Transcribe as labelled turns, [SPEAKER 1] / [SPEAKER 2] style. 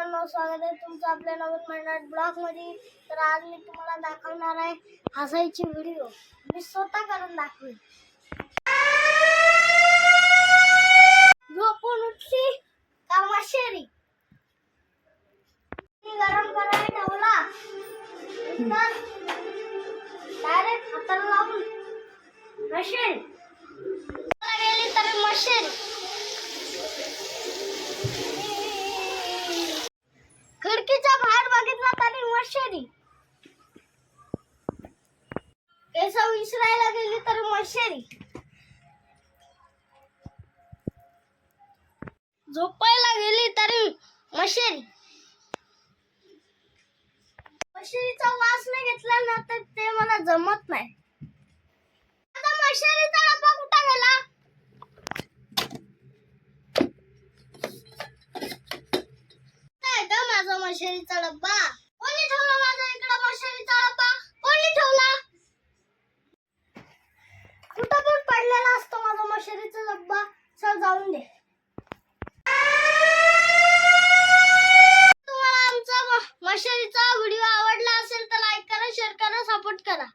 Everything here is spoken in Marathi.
[SPEAKER 1] मित्रांनो, स्वागत आहे तुमचं आपल्या नवीन मराठी ब्लॉग मध्ये. तर आज मी तुम्हाला दाखवणार आहे हसायची व्हिडिओ. मी स्वतः करून दाखवेन. झोपून उठली का माशेरी गरम करायला ठेवला तर डायरेक्ट हाताला लावून माशेरी गेली तर माशेरी. खिडकीच्या बाहेर बघितला तरी माशेरी. केस विसरायला गेली तर माशेरी. झोपायला गेली तरी माशेरी. माशेरीचा वास नाही घेतला ना तर ते मला जमत नाही. आता माशेरीचा डब्बा कुठे गेला? माझा माशेरीचा डब्बा कोणी ठेवला? माझा इकडे माशेरीचा डब्बा कोणी ठेवला? कुठं पण पडलेला असतो माझा माशेरीचा डब्बा. चल जाऊन दे. तुम्हाला आमचा माशेरीचा व्हिडिओ आवडला असेल तर लाईक करा, शेअर करा, सपोर्ट करा.